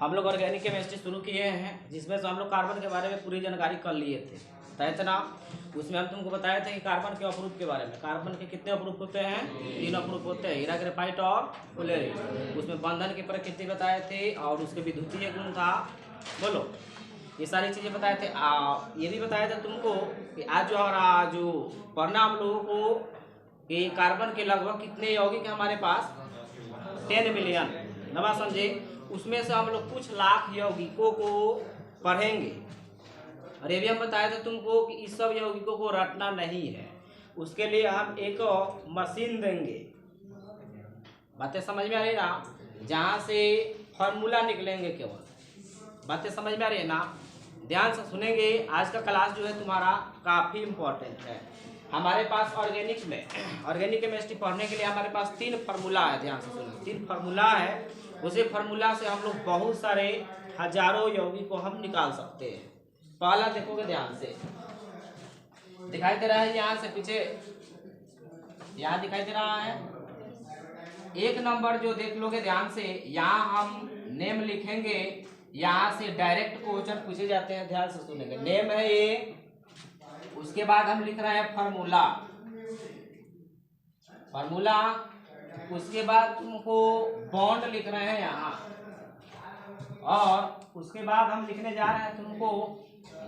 हम लोग organic chemistry शुरू किए हैं, जिसमें से हम लोग कार्बन के बारे में पूरी जानकारी कर लिए थे। तय ना, उसमें हम तुमको बताए थे कि कार्बन के अप्रूप के बारे में। कार्बन के कितने अप्रूप होते हैं? 3 अप्रूप होते हैं, हीरा, ग्रेफाइट और फुलेरिन। उसमें बंधन की प्रकृति बताए थे और उसके विद्युतीय गुण था। बोलो, ये सारी चीज़ें बताए थे। ये भी बताया था तुमको कि आज जो पढ़ना हम लोगों को कि कार्बन के लगभग कितने यौगिक हमारे पास 10 मिलियन, नवा समझे। उसमें से हम लोग कुछ लाख यौगिकों को पढ़ेंगे। और ये भी हम बताए थे तुमको कि इस सब यौगिकों को रटना नहीं है, उसके लिए हम एक मशीन देंगे। बातें समझ में आ रही ना? जहाँ से फॉर्मूला निकलेंगे केवल। बातें समझ में आ रही है ना? ध्यान से सुनेंगे। आज का क्लास जो है तुम्हारा काफ़ी इम्पोर्टेंट है। हमारे पास ऑर्गेनिक केमिस्ट्री पढ़ने के लिए हमारे पास 3 फार्मूला है। ध्यान से सुनो, 3 फार्मूला है। उसी फार्मूला से हम लोग बहुत सारे हजारों यौगिक को हम निकाल सकते हैं। पहला देखोगे, ध्यान से दिखाई दे रहा है, यहाँ से पीछे यहाँ दिखाई दे रहा है। 1 नंबर जो देख लोगे ध्यान से, यहाँ हम नेम लिखेंगे। यहाँ से डायरेक्ट क्वेश्चन पूछे जाते हैं, ध्यान से सुनेंगे। नेम है ये, उसके बाद हम लिख रहे हैं फार्मूला। उसके बाद तुमको बॉन्ड लिख रहे हैं यहाँ, और उसके बाद हम लिखने जा रहे हैं तुमको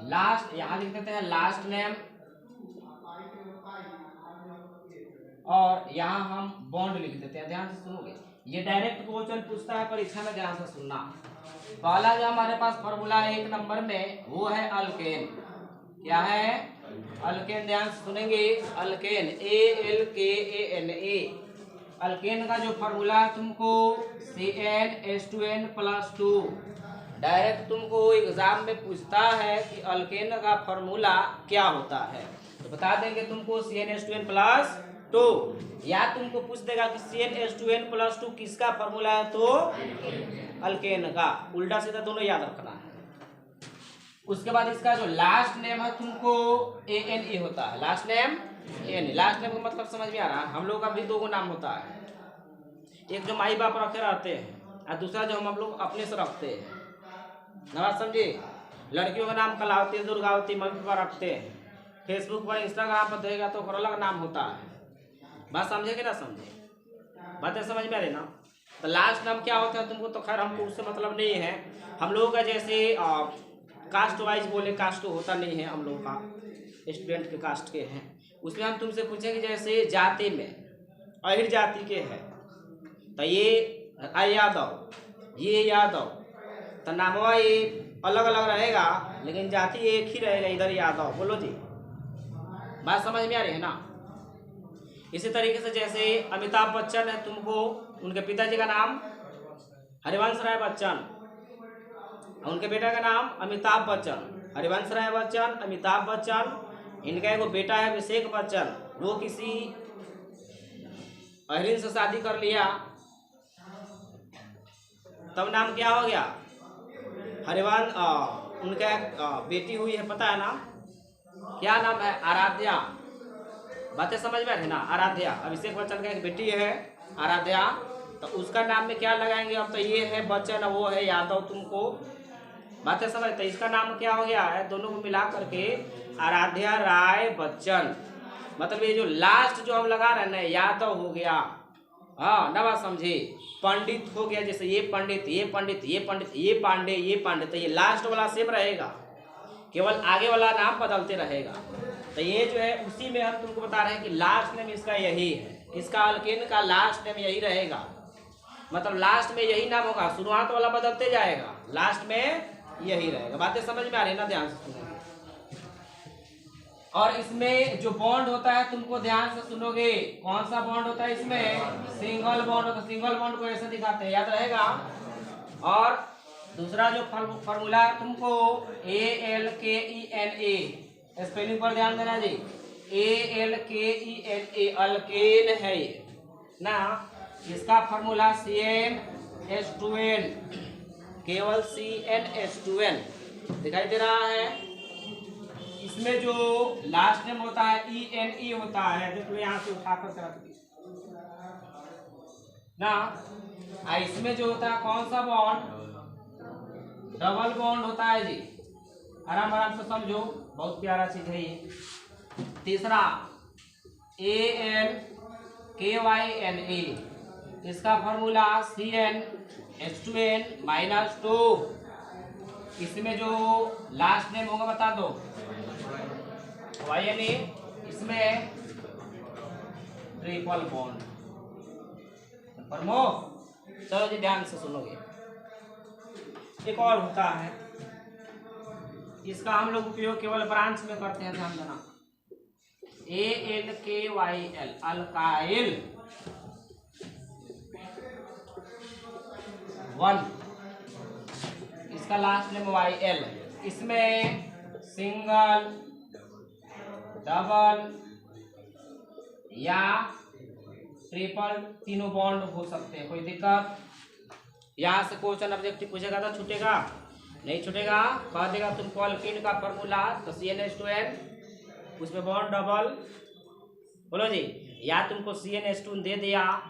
लास्ट। यहाँ लिख देते हैं लास्ट नेम, और यहाँ हम बॉन्ड लिख देते हैं। ध्यान से सुनोगे, ये डायरेक्ट क्वेश्चन पूछता है परीक्षा में, ध्यान से सुनना। पहला जो हमारे पास फार्मूला है 1 नंबर में, वो है अल्केन। क्या है? अल्केन। ध्यान से सुनेंगे, अल्केन, ALKANA। अल्केन का जो फार्मूला है तुमको CnH2n+2। डायरेक्ट तुमको एग्जाम में पूछता है कि अल्केन का फार्मूला क्या होता है, तो बता देंगे तुमको CnH2n+2। या तुमको पूछ देगा कि CnH2n+2 किसका फार्मूला है, तो अल्केन का। उल्टा सीधा दोनों याद रखना है। उसके बाद इसका जो लास्ट नेम है तुमको ANA होता है। Last name ANA। Last name का मतलब समझ में आ रहा है? हम लोग का भी 2 नाम होता है, एक जो माई बाप रखे रहते हैं और दूसरा जो हम लोग अपने से रखते हैं। नवाज समझे। लड़कियों का नाम कलावती, दुर्गावती मम्मी पापा रखते हैं। फेसबुक पर, इंस्टाग्राम पर देगा तो अलग नाम होता है। बात समझे कि ना समझे? बातें समझ में आ रही ना? तो लास्ट नाम क्या होता है तुमको तो खैर हमको उससे मतलब नहीं है। हम लोगों का जैसे कास्ट वाइज बोले, कास्ट तो होता नहीं है हम लोगों का, स्टूडेंट के कास्ट के हैं। उसमें हम तुमसे पूछेंगे जैसे जाति में अहिर जाति के हैं तो ये यादव, ये यादव, तो नामवा ये अलग अलग रहेगा लेकिन जाति एक ही रहेगा, इधर यादव। बोलो जी, बात समझ में आ रही है ना? इसी तरीके से जैसे अमिताभ बच्चन है, तुमको उनके पिताजी का नाम हरिवंश राय बच्चन, उनके बेटा का नाम अमिताभ बच्चन। हरिवंश राय बच्चन, अमिताभ बच्चन। इनका एक बेटा है अभिषेक बच्चन, वो किसी अहिरिन से शादी कर लिया, तब नाम क्या हो गया? हरिवंश। उनका बेटी हुई है, पता है ना क्या नाम है? आराध्या। बातें समझ में है ना? आराध्या। अभिषेक बच्चन का एक बेटी है आराध्या, तो उसका नाम में क्या लगाएंगे? अब तो ये है बच्चन, वो है यादव। तुमको बातें समझ, तो इसका नाम क्या हो गया है? दोनों को मिला करके आराध्या राय बच्चन। मतलब ये जो लास्ट जो हम लगा रहे हैं ना, यादव हो गया। हाँ, नवा समझे। पंडित हो गया, जैसे ये पंडित, ये पंडित, ये पंडित, ये पांडे, ये पांडे, तो ये लास्ट वाला सेम रहेगा, केवल आगे वाला नाम बदलते रहेगा। तो ये जो है उसी में हम तुमको बता रहे हैं कि लास्ट नेम इसका यही है। इसका अल्केन का लास्ट नेम यही रहेगा, मतलब लास्ट में यही नाम होगा। शुरुआत वाला बदलते जाएगा, लास्ट में यही रहेगा। बातें समझ में आ रही है ना? ध्यान से सुनोगे। और इसमें जो बॉन्ड होता है तुमको ध्यान से सुनोगे, कौन सा बॉन्ड होता है इसमें? सिंगल बॉन्ड होता है। सिंगल बॉन्ड को ऐसे दिखाते हैं, याद रहेगा। और दूसरा जो फार्मूला है तुमको ALKENA, स्पेलिंग पर ध्यान देना जी। ALKENA अल्केन है ये ना। इसका फार्मूला CnH2n, केवल CnH2n दिखाई दे रहा है। इसमें जो लास्ट नेम होता है ENE होता है, देख लो यहाँ से उठाकर रख दी ना। इसमें जो होता है कौन सा बॉन्ड? डबल बॉन्ड होता है जी, आराम आराम से समझो, बहुत प्यारा चीज है ये। तीसरा ANKYNA, इसका फॉर्मूला CnH2n-2। इसमें जो लास्ट नेम होगा बता दो, YNA, इसमें ट्रिपल बॉन्ड। प्रमोद चलो जी ध्यान से सुनोगे। एक और होता है, इसका हम लोग उपयोग केवल ब्रांच में करते हैं, ध्यान देना। ALKYL, अल्काइल 1, इसका लास्ट नेम YL। इसमें सिंगल, डबल या ट्रिपल तीनों बॉन्ड हो सकते हैं, कोई दिक्कत? यहाँ से क्वेश्चन ऑब्जेक्टिव पूछेगा तो छूटेगा नहीं? छूटेगा। कह देगा तुमको अल्कीन का फॉर्मूला तो CnH2n, उसमें बॉन्ड डबल, बोलो जी, या तुमको CnH2 दे दिया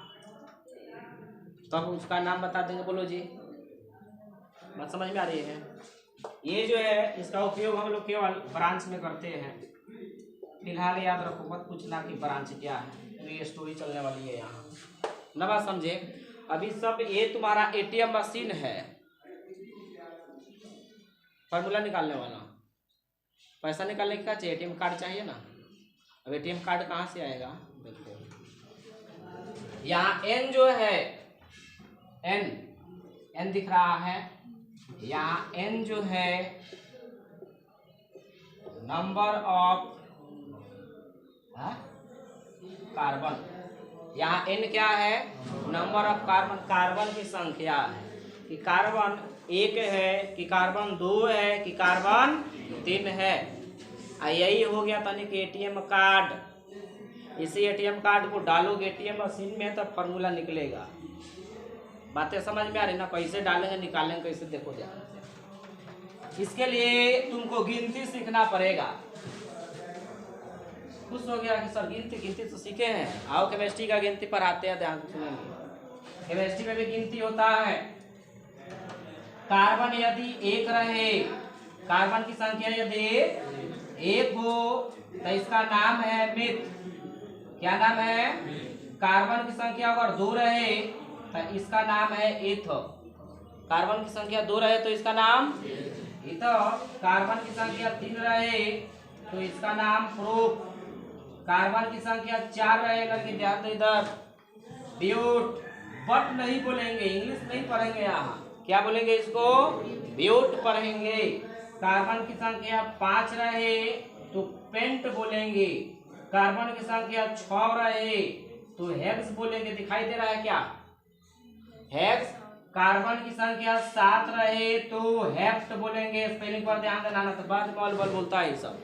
तब उसका नाम बता देंगे, बोलो जी। बात समझ में आ रही है? ये जो है इसका उपयोग हम लोग केवल ब्रांच में करते हैं। फिलहाल याद रखो, मत पूछना कि ब्रांच क्या है, ये स्टोरी चलने वाली है यहाँ। ना बात समझे? अभी सब ये तुम्हारा ATM मशीन है, फॉर्मूला निकालने वाला। पैसा निकालने का चाहिए, ATM कार्ड चाहिए ना। अब ATM कार्ड कहाँ से आएगा? देखो यहाँ N जो है, N दिख रहा है, यहाँ N जो है नंबर ऑफ कार्बन, यहाँ N क्या है? नंबर ऑफ कार्बन, कार्बन की संख्या है कि कार्बन 1 है कि कार्बन 2 है कि कार्बन 3 है। यही हो गया था कि ATM कार्ड। इसी ATM कार्ड को डालोगे ATM मशीन में तब फॉर्मूला निकलेगा। बातें समझ में आ रही ना? कैसे डालेंगे निकालेंगे कैसे, देखो ध्यान से। इसके लिए तुमको गिनती सीखना पड़ेगा। खुश हो गया कि सर गिनती तो सीखे हैं। आओ केमिस्ट्री का गिनती पढ़ाते हैं, ध्यान सुनेंगे। केमिस्ट्री में भी गिनती होता है। कार्बन यदि 1 रहे, कार्बन की संख्या यदि 1 हो तो इसका नाम है मिथ। क्या नाम है? कार्बन की संख्या अगर 2 रहे तो इसका नाम है एथ। कार्बन की संख्या 2 रहे तो इसका नाम एथ। कार्बन की संख्या 3 रहे तो इसका नाम प्रोप। कार्बन की संख्या 4 रहे, लड़की ध्यान दो इधर, ब्यूट। बट नहीं बोलेंगे, इंग्लिश नहीं पढ़ेंगे यहाँ। क्या बोलेंगे इसको? ब्यूट पढ़ेंगे। कार्बन की संख्या 5 रहे तो पेंट बोलेंगे। कार्बन की संख्या 6 रहे तो हेक्स बोलेंगे। दिखाई दे रहा है क्या? हेक्स। कार्बन की संख्या 7 रहे तो हेप्ट बोलेंगे। स्पेलिंग पर ध्यान देना ना, तो बाद में बल बोलता है सब।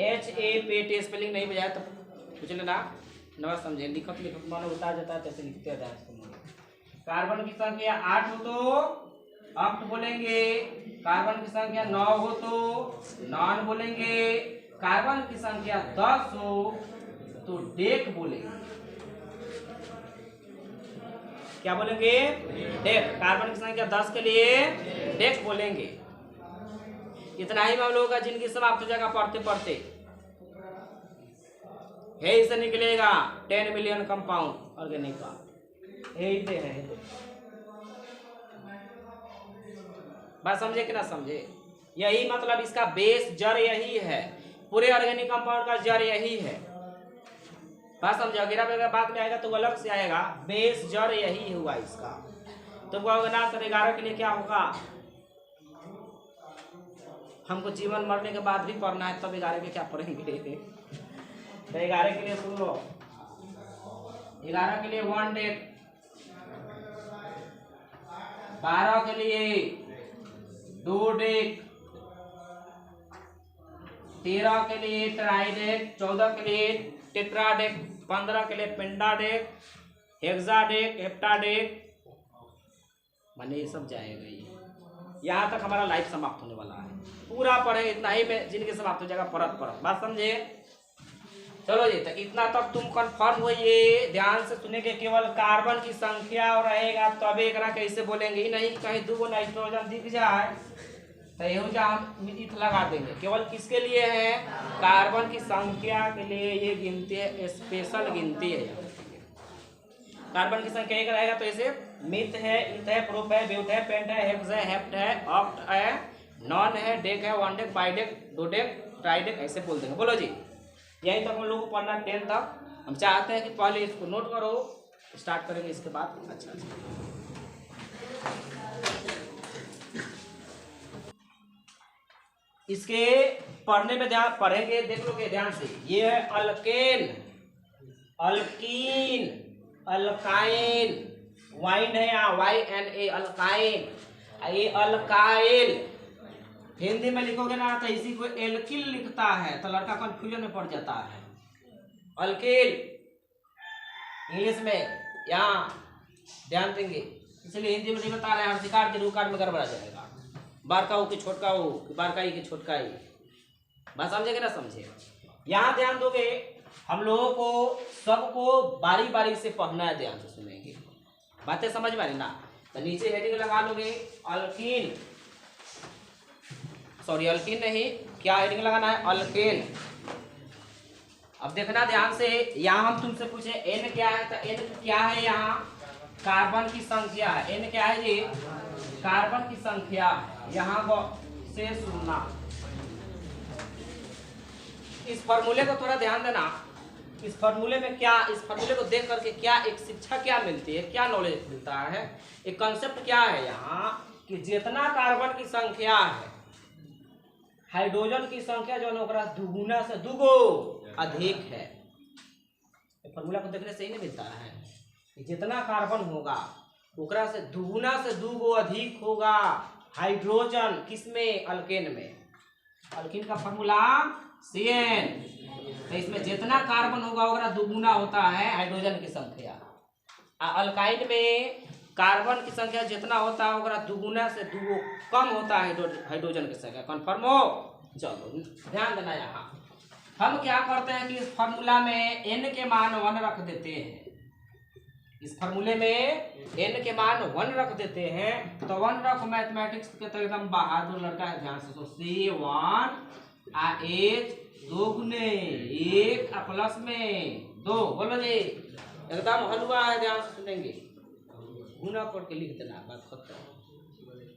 HAPT स्पेलिंग नहीं बजाया तो पूछ लेना, न समझे। लिखत मानो उतार जाता है तैसे लिखते हैं। कार्बन की संख्या 8 हो तो अप्ट बोलेंगे। कार्बन की संख्या 9 हो तो नॉन बोलेंगे। कार्बन की संख्या 10 हो तो डेक बोलेंगे। क्या बोलेंगे? डेक। कार्बन की संख्या 10 के लिए डेक बोलेंगे। इतना ही हम लोगों का जिंदगी समाप्त हो जाएगा पढ़ते पढ़ते। है इसे निकलेगा 10 मिलियन कंपाउंड ऑर्गेनिक का। है बात समझे कि ना समझे? यही मतलब इसका बेस जड़ यही है। पूरे ऑर्गेनिक कंपाउंड का जड़ यही है। बात समझे? अगर बाद में आएगा तो अलग से आएगा। बेस जड़ यही हुआ इसका। तो ना सर 11 के लिए क्या होगा? हमको जीवन मरने के बाद भी पढ़ना है, तब 11 के क्या पढ़ेंगे? तो 11 के लिए सुन लो। 11 के लिए 1 डेक, 12 के लिए 2 डेक, 13 के लिए ट्राइडेक, 14 के लिए टेट्राडेक, 15 के लिए पेंटाडेक, हेक्साडेक, हेप्टाडेक, माने ये सब जाएगा। ये यहाँ तक हमारा लाइफ समाप्त होने वाला है। पूरा पढ़े इतना ही में जिनके समाप्त हो जाएगा परत परत। बात समझे? चलो जी, तो इतना तक तुम कंफर्म हो। ये ध्यान से सुनेंगे, केवल कार्बन की संख्या और रहेगा तब एक कैसे बोलेंगे, ही नहीं कहीं दो नाइट्रोजन दिख जाए तो ये हम इथ लगा देंगे। केवल किसके लिए है? कार्बन की संख्या के लिए ये गिनती है, स्पेशल गिनती है। कार्बन की संख्या एक रहेगा तो इसे मिथ है, इथ है, प्रोप है, ब्यूट है, पेंट है, हेक्स है, हेप्ट है, ऑक्ट है, नॉन है, डेक है, वन डेक, बाइडेक, डोडेक, ट्राइडेक, ऐसे बोल देंगे। बोलो जी, यही तक हम लोग को पढ़ना 10 तक। हम चाहते हैं कि पहले इसको नोट करो, स्टार्ट करेंगे इसके बाद। अच्छा इसके पढ़ने में ध्यान पढ़ेंगे, देख लोगे ध्यान से। ये है अल्केन, अल्कीन, अल्काइन, वाइन है यहाँ YNA अल्काइन, ये अल्काइल। हिंदी में लिखोगे ना तो इसी को एल्किल लिखता है तो लड़का कंफ्यूजन में पड़ जाता है। अल्किल इंग्लिश में यहाँ ध्यान देंगे, इसलिए हिंदी में नहीं बता रहे हैं, हर्षिकार के रूकार में गड़बड़ा जाएगा। बारका हो कि छोटका हो, बारका ही कि छोटका ही, बात समझेगे ना? समझे? यहाँ ध्यान दोगे, हम लोगों को सबको बारी बारी से पढ़ना है, ध्यान से सुनेंगे, बातें समझ में आ रही ना? तो नीचे हेडिंग लगा लोगे अल्कीन, सॉरी अल्कीन नहीं, क्या हेडिंग लगाना है? अल्केन। अब देखना ध्यान से, यहाँ हम तुमसे पूछे N क्या है, तो N क्या है? यहाँ कार्बन की संख्या है। N क्या है? ये कार्बन की संख्या, यहाँ से सुनना। इस फॉर्मूले को थोड़ा ध्यान देना, इस फॉर्मूले में क्या, इस फॉर्मूले को देख करके क्या एक शिक्षा क्या मिलती है, क्या नॉलेज मिलता है, एक कंसेप्ट क्या है यहाँ कि जितना कार्बन की संख्या है, हाइड्रोजन की संख्या जो है दुगुना से दुगो अधिक है। फॉर्मूला को देखने से ही नहीं मिलता है कि जितना कार्बन होगा उकरा से दुगुना से दुगो अधिक होगा हाइड्रोजन, किसमें? अल्केन में। अल्कीन का फॉर्मूला CN, तो इसमें जितना कार्बन होगा उकरा दुगुना होता है हाइड्रोजन की संख्या। अल्काइन में कार्बन की संख्या जितना होता है उकरा दुगुना से दुगो कम होता है हाइड्रोजन की संख्या। कन्फर्म हो? चलो ध्यान देना, यहाँ हम क्या करते हैं कि इस फॉर्मूला में N के मान 1 रख देते हैं। इस फॉर्मूले में N के मान 1 रख देते हैं, तो 1 रख मैथमेटिक्स के तो एकदम बहादुर लड़का है, ध्यान से। तो C1 H 2 गुने 1 प्लस में 2, बोलो जी, एकदम हलवा है, ध्यान से सुनेंगे। गुना करके लिख देना, बात खत्म,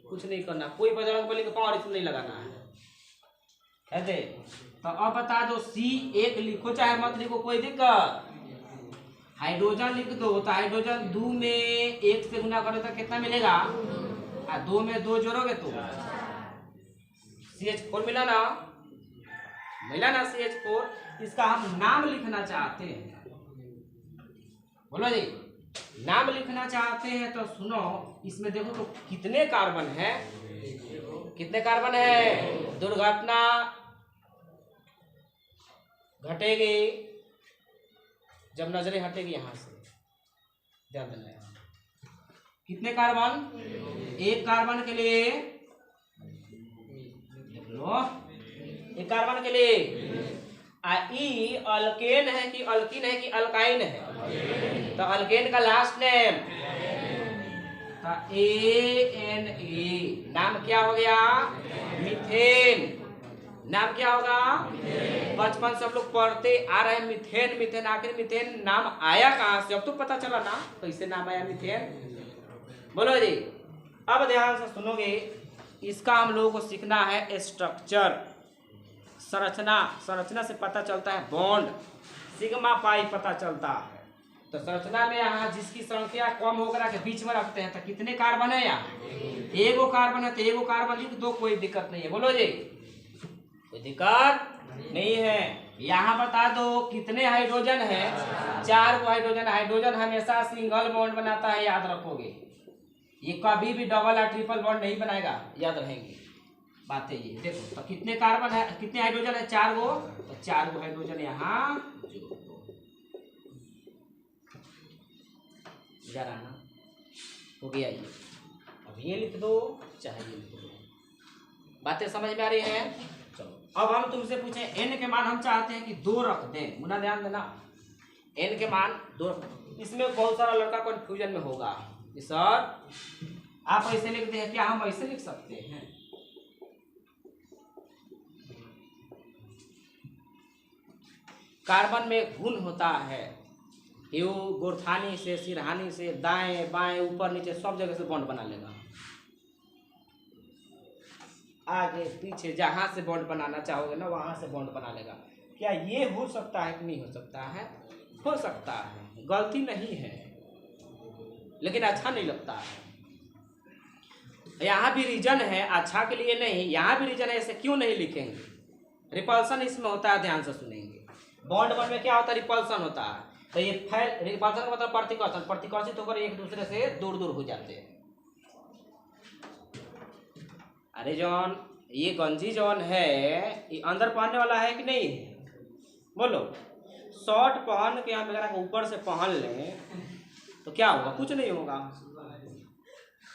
कुछ नहीं करना, कोई बजरंग बली के पावर इसमें नहीं लगाना है दे। तो अब बता दो, C1 लिखो चाहे मत लिखो, कोई दिक्कत? हाइड्रोजन लिख दो, तो हाइड्रोजन 2 में 1 से गुना करो तो कितना मिलेगा? 2 में 2 जोड़ोगे तो CH4 मिला ना, मिला ना CH4। इसका हम नाम लिखना चाहते हैं, बोलो जी, नाम लिखना चाहते हैं तो सुनो, इसमें देखो तो कितने कार्बन है, कितने कार्बन है? दुर्घटना घटेगी जब नजरें हटेगी यहाँ से, ध्यान देना है। कितने कार्बन? 1 कार्बन के लिए, देख लो, 1 कार्बन के लिए। ई अल्केन है कि अल्कीन है कि अल्काइन है? तो अल्केन का लास्ट नेम तो ANA, नाम क्या हो गया? मीथेन। नाम क्या होगा? बचपन से हम लोग पढ़ते आ रहे हैं मीथेन, मीथेन। आखिर मीथेन नाम आया कहाँ से? अब तो पता चला ना कैसे नाम आया मीथेन, बोलो जी। अब ध्यान से सुनोगे, इसका हम लोगों को सीखना है स्ट्रक्चर, संरचना। संरचना से पता चलता है बॉन्ड, सिग्मा पाई पता चलता है। तो संरचना में यहाँ जिसकी संख्या कम होकर के बीच में रखते हैं, तो कितने कार्बन है? यहाँ 1 कार्बन है, तो 1 कार्बन लिख दो, कोई दिक्कत नहीं है, बोलो जी, कोई दिक्कत नहीं है। यहाँ बता दो कितने हाइड्रोजन है? 4 हाइड्रोजन। हाइड्रोजन हमेशा सिंगल बॉन्ड बनाता है, याद रखोगे, ये कभी भी डबल या ट्रिपल बॉन्ड नहीं बनाएगा, याद रहेंगे बातें ये। देखो तो कितने कार्बन है, कितने हाइड्रोजन है? 4 गो, तो 4 गो हाइड्रोजन यहाँ जरा ना हो गया। ये अब ये लिख दो चाहे ये लिख दो, बातें समझ में आ रही हैं? चलो अब हम तुमसे पूछे n के मान हम चाहते हैं कि 2 रख दें, मुन्ना ध्यान देना, n के मान 2। इसमें बहुत सारा लड़का कंफ्यूजन में होगा कि सर आप ऐसे लिखते हैं क्या, हम ऐसे लिख सकते हैं? कार्बन में गुण होता है कि वो गोरथानी से, सिरहानी से, दाएं बाएं ऊपर नीचे सब जगह से बॉन्ड बना लेगा, आगे पीछे जहां से बॉन्ड बनाना चाहोगे ना वहां से बॉन्ड बना लेगा। क्या ये हो सकता है कि नहीं हो सकता है? हो सकता है, गलती नहीं है, लेकिन अच्छा नहीं लगता है। यहाँ भी रीजन है, अच्छा के लिए नहीं, यहाँ भी रीजन है, ऐसे क्यों नहीं लिखेंगे? रिपल्सन इसमें होता है, ध्यान से सुनेंगे। बॉन्ड वन में क्या होता है? रिपल्सन होता है। तो ये रिपल्सन का मतलब प्रतिकर्षण, प्रतिकर्षित होकर एक दूसरे से दूर दूर हो जाते हैं। अरे जॉन, ये गंजी जॉन है ये अंदर पहनने वाला है कि नहीं? बोलो। शर्ट पहन के हम अगर ऊपर से पहन लें तो क्या होगा? कुछ नहीं होगा।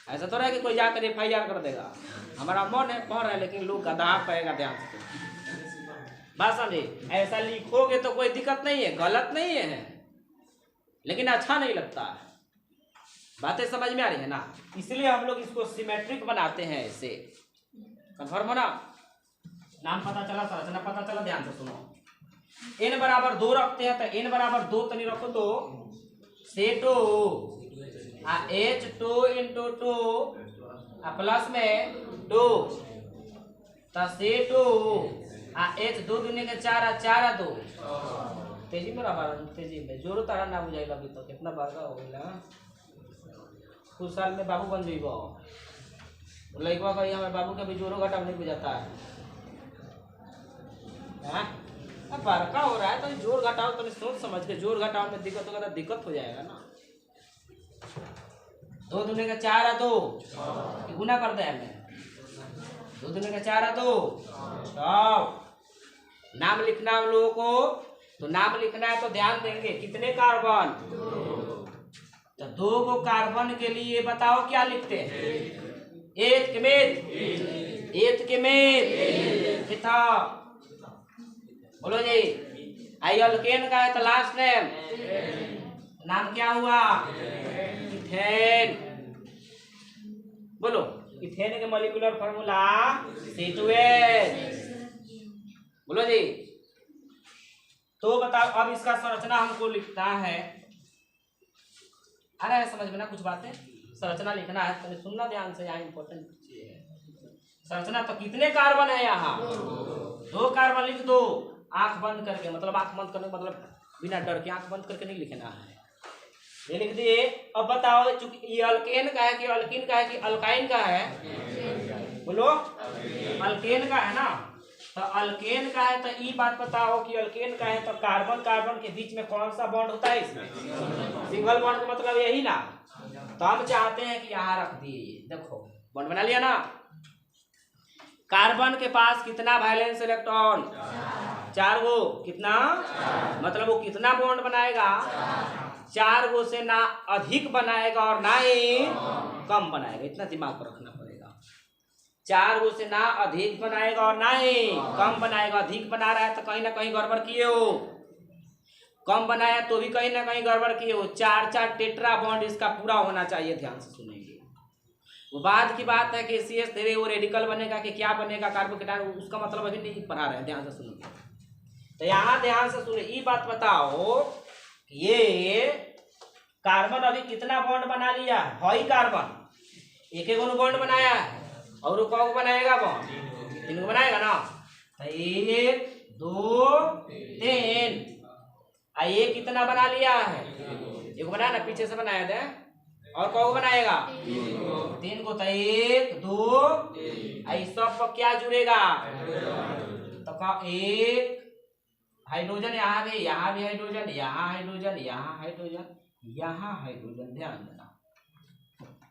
ऐसा तो रहा कि कोई जाकर FIR कर देगा। हमारा मन है पढ़ रहा है, लेकिन लोग गधा पाएगा, ध्यान से बात समझे। ऐसा लिखोगे तो कोई दिक्कत नहीं है, गलत नहीं है, लेकिन अच्छा नहीं लगता है। बातें समझ में आ रही है ना? इसलिए हम लोग इसको सिमेट्रिक बनाते हैं ऐसे। कंफर्म हो ना? नाम पता चला, संरचना पता चला, ध्यान से सुनो। n बराबर 2 रखते हैं तो n बराबर 2 तनी रखो तो C2 H2 × 2 प्लस में 2 तो C2 H 2 दूनी के 4 4 2। तेजी में रहा, तेजी में जोरो तारा ना बुझाई लगी तो कितना बार हो गया। कुछ साल में बाबू बन जाइबो, लड़का का हमारे बाबू का भी जोरो घटाव नहीं बुझाता है। अब बड़का हो रहा है तो जोर घटाव तो सोच समझ के, जोर घटाव में दिक्कत होगा तो दिक्कत हो जाएगा ना। 2 दूनी का 4 2 गुना कर दे हमें, 2 दूनी का 4 2 6। नाम लिखना हम लोगों को, तो नाम लिखना है तो ध्यान देंगे कितने कार्बन, तो 2 को कार्बन के लिए बताओ क्या लिखते हैं? एथ के मेथ, एथ के मेथ किथा, बोलो जी। आई अल्केन का है तो लास्ट नेम, नाम क्या हुआ? इथेन। बोलो, इथेन के मॉलिक्यूलर फार्मूला C2H। बोलो जी। तो बताओ अब इसका संरचना हमको लिखना है। आ रहा है समझ में ना कुछ बातें? संरचना लिखना है तो सुनना ध्यान से, यहाँ इंपॉर्टेंट चीज है संरचना। तो कितने कार्बन है यहाँ? 2 कार्बन लिख दो आंख बंद करके, मतलब आंख बंद करने मतलब बिना डर के, आंख बंद करके नहीं लिखना है, ये लिख दिए। अब बताओ चूंकि ये अल्केन का है कि अल्कीन का है कि अल्काइन का है? बोलो, अल्केन का है ना। तो अल्केन का है तो ये बात बताओ कि अल्केन का है तो कार्बन कार्बन के बीच में कौन सा बॉन्ड होता है? इसमें सिंगल बॉन्ड का मतलब यही ना। तो हम चाहते हैं कि यहाँ रख दिए, देखो बॉन्ड बना लिया ना। कार्बन के पास कितना वैलेंस इलेक्ट्रॉन? 4 गो। कितना? मतलब वो कितना बॉन्ड बनाएगा? 4 गो से ना अधिक बनाएगा और ना ही कम बनाएगा, इतना दिमाग पर रखना पड़ेगा। 4 गो से ना अधिक बनाएगा और ना ही कम बनाएगा। अधिक बना रहा है तो कहीं ना कहीं गड़बड़ किए हो, कम बनाया तो भी कहीं ना कहीं गड़बड़ किए हो। 4 4 टेट्रा बॉन्ड इसका पूरा होना चाहिए, ध्यान से सुनेंगे। वो बाद की बात है कि CH धीरे वो रेडिकल बनेगा कि क्या बनेगा, कार्बोकेटाइन, उसका मतलब अभी नहीं पढ़ा रहे हैं, ध्यान से सुनिए। तो यहाँ ध्यान से सुनिए, ये बात बताओ ये कार्बन अभी कितना बॉन्ड बना लिया? हई कार्बन एक बॉन्ड बनाया है, और वो कौन बनाएगा बॉन्ड? 3 को बनाएगा ना। तो 1 2 3, ये कितना बना लिया है? 1 बनाया ना, पीछे से बनाया था, और कौन बनाएगा? 3 को। तो 1 2 इस सब पर क्या जुड़ेगा? तो 1 हाइड्रोजन यहाँ भी हाइड्रोजन, यहाँ हाइड्रोजन, यहाँ हाइड्रोजन, यहाँ हाइड्रोजन, ध्यान देना।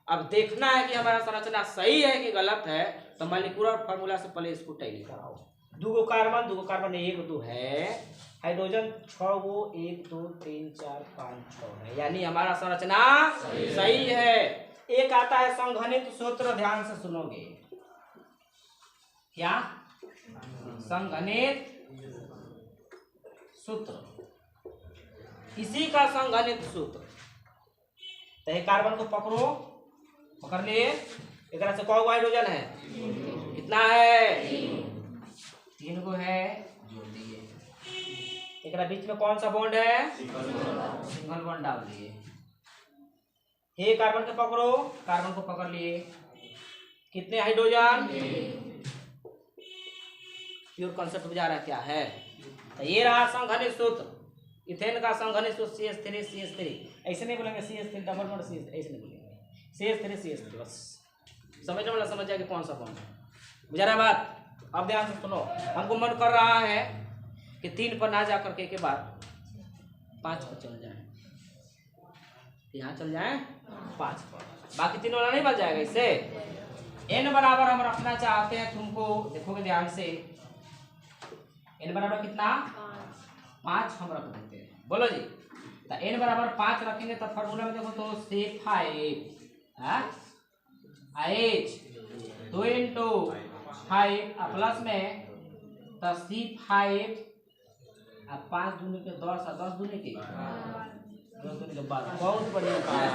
अब देखना है कि हमारा संरचना सही है कि गलत है, तो मॉलिक्यूलर फार्मूला से पहले इसको टैली कराओ। 2 कार्बन 1 2 है, हाइड्रोजन 6 गो, 1 2 3 4 5 6 है, यानी हमारा संरचना सही है। एक आता है संघनित सूत्र, ध्यान से सुनोगे क्या? संघनित सूत्र, इसी का संघनित सूत्र। तो ये कार्बन को पकड़ो, पकड़ लिए, एक से कौ हाइड्रोजन है, कितना है, 3 को है, जोड़ दिए। एक बीच में कौन सा बॉन्ड है, सिंगल बॉन्ड डाल दिए। ये कार्बन को पकड़ो, कार्बन को पकड़ लिए, कितने हाइड्रोजन, प्योर कॉन्सेप्ट बुझा रहा क्या है। तो ये रहा संघनित सूत्र, इथेन का संघनित सूत्र CH3 ऐसे नहीं बोलेंगे, CH3 डबल बॉन्ड CH, ऐसे नहीं बोलेंगे, CH3 बस समझ में समझ जाएगा कौन सा बॉन्ड है। बुझा रहा बात। अब ध्यान से सुनो, हमको मन कर रहा है कि 3 पर ना जा करके के बाद 5 पर चल जाए, यहाँ चल जाए 5 पर, बाकी 3 वाला नहीं बच जाएगा। इससे n बराबर हम रखना चाहते हैं, तुमको देखोगे ध्यान से, n बराबर कितना, 5 हम रख देते हैं, बोलो जी। तो n बराबर 5 रखेंगे तो फॉर्मूला में देखो तो C5 H 2 into 5 प्लस में तो C5 अब 5 दूनी के 10 और 10 दूनी के 10 दूनी के 12, बहुत बढ़िया पाया,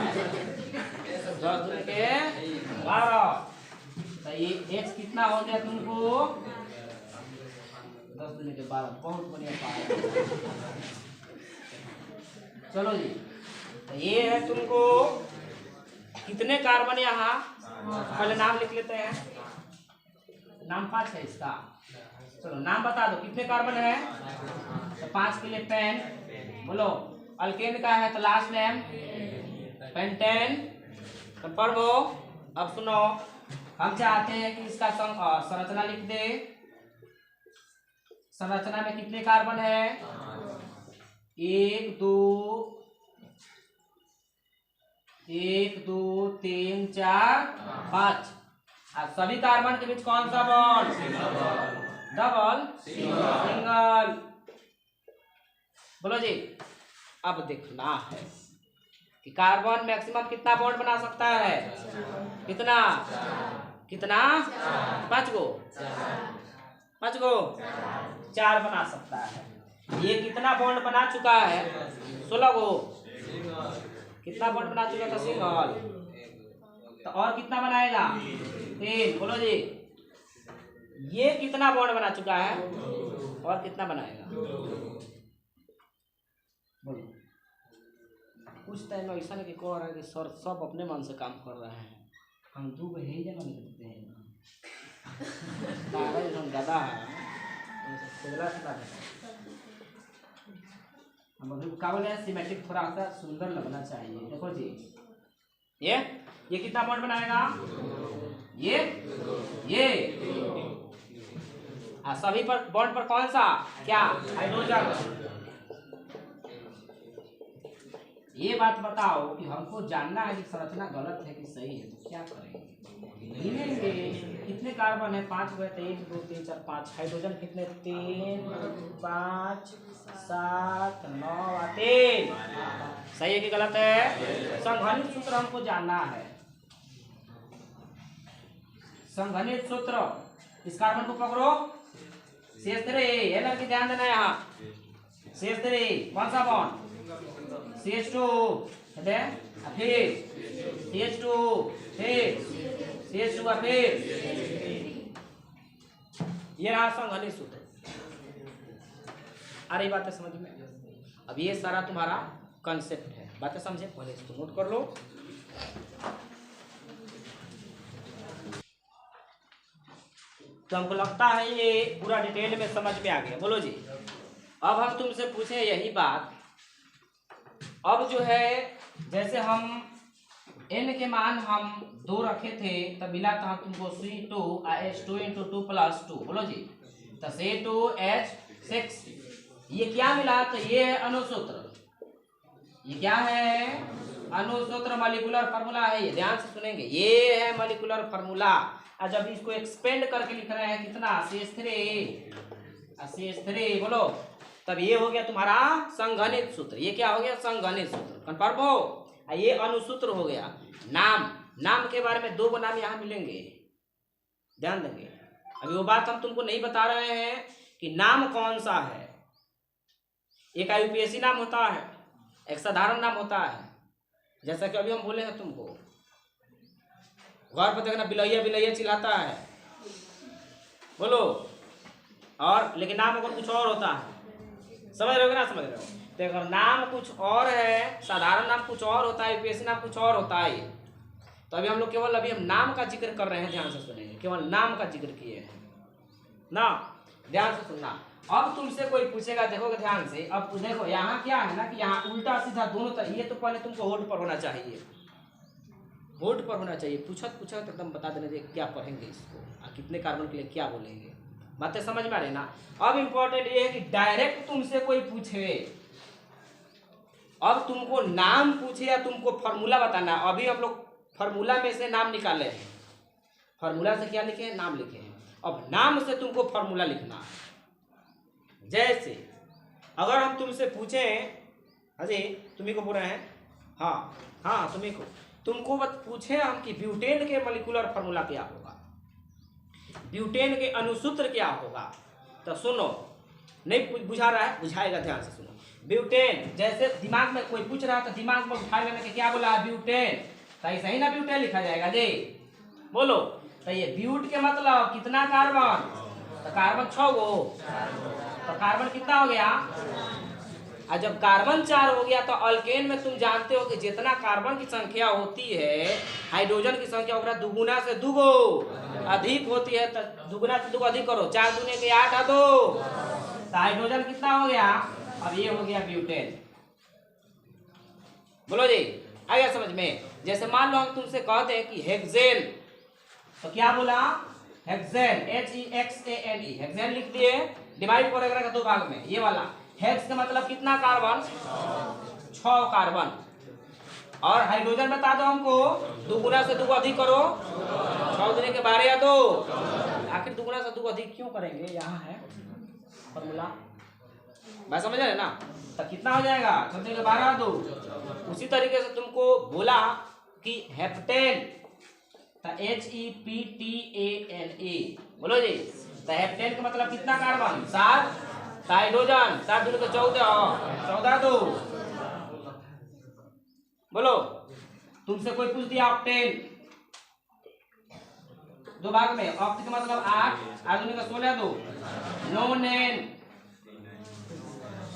10 दूनी के 12। तो ये x कितना हो गया तुमको, 10 दूनी के 12, बहुत बढ़िया पाया। चलो जी, तो ये है तुमको कितने कार्बन, यहाँ पहले नाम लिख लेते हैं, नाम 5 है इसका। चलो नाम बता दो कितने कार्बन है, तो 5 के लिए पेन, बोलो। अल्केन का है तो लास्ट नेम पेंटेन, कंफर्म हो। अब सुनो, हम चाहते हैं कि इसका संरचना लिख दे। संरचना में कितने कार्बन है, 1 2 3 4 5। अब सभी कार्बन के बीच कौन सा बॉन्ड, डबल सिंगल, बोलो जी। अब देखना है कि कार्बन मैक्सिमम कितना बॉन्ड बना सकता है, कितना कितना, 5 गो 4 बना सकता है। ये कितना बॉन्ड बना चुका है, 16 गो, कितना बॉन्ड बना चुका था, सिंगल। तो और कितना बनाएगा, 3, बोलो जी। ये कितना बॉन्ड बना चुका है, और कितना बनाएगा, बोलो। कुछ टाइम ऐसा नहीं कि कह रहा है कि सर सब अपने मन से काम कर रहे हैं, हम 2 गो ही जमा देते हैं, गदा है हम अभी क्या बोले, सिमेट्रिक थोड़ा सा सुंदर लगना चाहिए। देखो जी, ये कितना बॉन्ड बनाएगा, ये सभी पर बॉन्ड पर कौन सा, क्या, हाइड्रोजन। ये बात बताओ कि हमको जानना है कि संरचना गलत है कि सही है, तो क्या करेंगे, गिनेंगे कितने कार्बन है, 5 गए तो 1 2 3 4 5, हाइड्रोजन कितने, 3 5 7 9 3, सही है कि गलत है। संघनित सूत्र हमको जानना है, संघनित सूत्र। इस कार्बन को पकड़ो, CH3, ये लड़की ध्यान देना यहाँ, CH3 कौन सा बॉन्ड, CH2, फिर CH2, फिर CH2 का फिर, ये रहा संघनित सूत्र। आ रही बातें समझ में। अब ये सारा तुम्हारा कंसेप्ट है, बातें समझे, पहले इसको नोट कर लो। तो हमको लगता है ये पूरा डिटेल में समझ में आ गया, बोलो जी। अब हम तुमसे पूछे यही बात, अब जो है जैसे हम n के मान हम 2 रखे थे तब मिला था तुमको C2H2 × 2 + 2, बोलो जी। तो C2H6, ये क्या मिला, तो ये है अणुसूत्र, ये क्या है, अणुसूत्र, मॉलिक्यूलर फार्मूला है। ये ध्यान से सुनेंगे, ये है मॉलिक्यूलर फार्मूला। और जब इसको एक्सपेंड करके लिख रहे हैं कितना, CH3, बोलो, तब ये हो गया तुम्हारा संघनित सूत्र। ये क्या हो गया, संघनित सूत्र, कंफर्म हो। ये अणुसूत्र हो गया। नाम के बारे में 2 नाम यहाँ मिलेंगे, ध्यान देंगे। अभी वो बात हम तुमको नहीं बता रहे हैं कि नाम कौन सा है। एक यूपीएससी नाम होता है, एक साधारण नाम होता है। जैसा कि अभी हम बोले हैं तुमको, गौर पर देखना, बिलैया बिलैया चिल्लाता है, बोलो, और लेकिन नाम अगर कुछ और होता है, समझ रहे हो ना, समझ रहे हो। तो अगर नाम कुछ और है, साधारण नाम कुछ और होता है, यूपीएससी नाम कुछ और होता है। तो अभी हम लोग केवल अभी हम नाम का जिक्र कर रहे हैं, ध्यान से सुनेंगे, केवल नाम का जिक्र किए हैं ना, ध्यान से सुनना। अब तुमसे कोई पूछेगा, देखोगे ध्यान से, अब देखो यहाँ क्या है ना कि यहाँ उल्टा सीधा दोनों तरह, ये तो पहले तुमको होल्ड पर होना चाहिए, होल्ड पर होना चाहिए। पूछत तो एकदम बता देना चाहिए क्या पढ़ेंगे इसको, कितने कार्बन के लिए क्या बोलेंगे, बातें समझ में आ रही ना। अब इम्पोर्टेंट ये है कि डायरेक्ट तुमसे कोई पूछे, अब तुमको नाम पूछे या तुमको फॉर्मूला बताना। अभी हम लोग फॉर्मूला में से नाम निकाले हैं, फॉर्मूला से क्या लिखे हैं, नाम लिखे हैं। अब नाम से तुमको फॉर्मूला लिखना है। जैसे अगर हम तुमसे पूछें, अजी तुम्ही को बोल रहे हैं, हाँ हाँ तुम्ही को, तुमको पूछे हम कि ब्यूटेन के मॉलिक्यूलर फार्मूला क्या होगा, ब्यूटेन के अणुसूत्र क्या होगा, तो सुनो, नहीं बुझा रहा है, बुझाएगा, ध्यान से सुनो। ब्यूटेन, जैसे दिमाग में कोई पूछ रहा है तो दिमाग में उठा लेने के क्या बोला है, ब्यूटेन, सही सही ना, ब्यूटेन लिखा जाएगा जी, बोलो। तो ये ब्यूट के मतलब कितना कार्बन, तो कार्बन 6 गो, तो कार्बन कितना हो गया, और जब कार्बन 4 हो गया तो अल्केन में तुम जानते हो कि जितना कार्बन की संख्या होती है, हाइड्रोजन की संख्या ओकरा दुगुना से दुगो अधिक होती है, तो दुगुना से दुगो अधिक करो, 4 दूने के 8 आ 2, तो हाइड्रोजन कितना हो गया, अब ये हो गया ब्यूटेन। बोलो जी, आ गया समझ में। जैसे मान लो हम तुमसे कहते हैं कि हेक्सेन, तो क्या बोला, हेक्सेन, HEXANE, हेक्सेन लिख दिए, डिवाइड करेगा 2 भाग में, ये वाला हेक्स का मतलब कितना कार्बन, 6 कार्बन, और हाइड्रोजन बता दो हमको, दुगुना से दुगो अधिक करो, 6 दूने के 12 या 2, आखिर दुगुना से दुगो अधिक क्यों करेंगे, यहाँ है फॉर्मूला, बात समझ रहे ना। तो कितना हो जाएगा, 6 दूने के 12 2। उसी तरीके से तुमको बोला कि हेप्टेन, तो HEPTANA, बोलो जी, तो हेप्टेन का मतलब कितना कार्बन, 7, हाइड्रोजन 7 दूनी 14 2, बोलो। तुमसे कोई पूछ दिया ऑक्टेन, 2 भाग में, ऑक्ट का मतलब 8, 8 दूनी 16 2, नोनेन,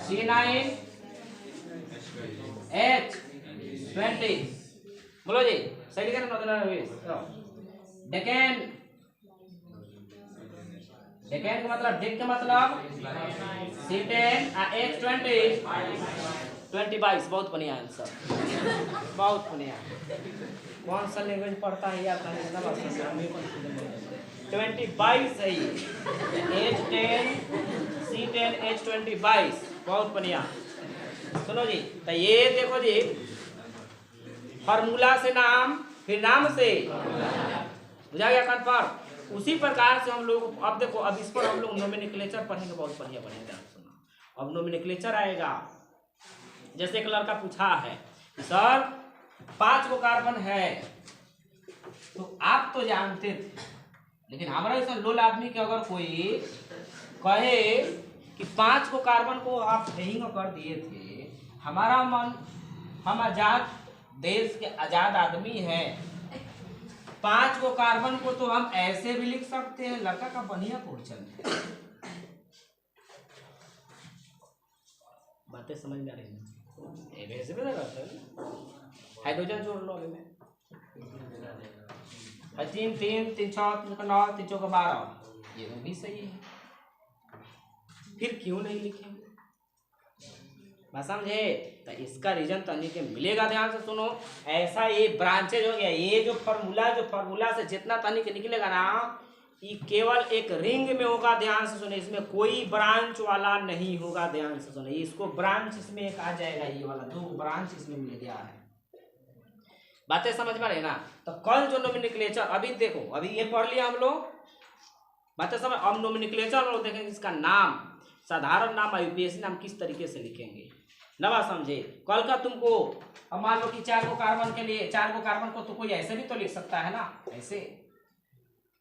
C9 H20, बोलो जी, सही लिखा ना, डेकेन, डेकेन का मतलब, डेक का मतलब C10 H20, 22, बहुत बढ़िया आंसर, बहुत बढ़िया। कौन सा लैंग्वेज पढ़ता है यार, 22 सही, H10 C10 H20 22, बहुत बढ़िया। सुनो जी, तो ये देखो जी, फार्मूला से नाम, फिर नाम से, बुझा गया कन्फर्म। उसी प्रकार से हम लोग, अब देखो, अब इस पर हम लोग नोमेनक्लेचर पढ़ेंगे, बहुत बढ़िया बढ़िया सुना। अब नोमेनक्लेचर आएगा। जैसे एक लड़का पूछा है, सर 5 गो कार्बन है, तो आप तो जानते थे, लेकिन हमारा ऐसा लोल आदमी के अगर कोई कहे कि 5 गो कार्बन को आप नहीं कर दिए थे, हमारा मन, हम आजाद देश के आजाद आदमी हैं, 5 गो कार्बन को तो हम ऐसे भी लिख सकते हैं। लड़का का बढ़िया क्वेश्चन है, बातें समझ में आ रही है, हाइड्रोजन जोड़ लो अभी में, 3 3 3 6 3 9 3 4 12, ये भी सही है, फिर क्यों नहीं लिखेंगे, बात समझे। तो इसका रीजन तनी के मिलेगा, ध्यान से सुनो। ऐसा ये ब्रांचेज हो गया, ये जो फॉर्मूला से जितना तनी के निकलेगा ना, ये केवल एक रिंग में होगा, ध्यान से सुने, इसमें कोई ब्रांच वाला नहीं होगा, ध्यान से सुने। इसको ब्रांच इसमें एक आ जाएगा, ये वाला 2 ब्रांच इसमें मिल गया है, बातें समझ में आ रही ना। तो कल जो नोमेनक्लेचर, अभी देखो, अभी ये पढ़ लिया हम लोग, बातें समझ। अब नोमेनक्लेचर हम लोग देखेंगे, इसका नाम, साधारण नाम, यूपीएससी नाम किस तरीके से लिखेंगे, नवा समझे। कल का तुमको, अब मान लो कि 4 गो कार्बन के लिए, 4 गो कार्बन को तो कोई ऐसे भी तो लिख सकता है ना, ऐसे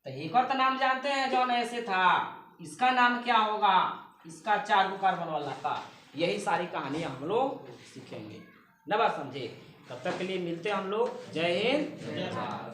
तो एक और तो नाम जानते हैं जौन ऐसे था, इसका नाम क्या होगा, इसका 4 कार्बन वाला का। यही सारी कहानी हम लोग सीखेंगे। न बात समझे? तब तक के लिए मिलते हैं हम लोग। जय हिंद, जय भारत।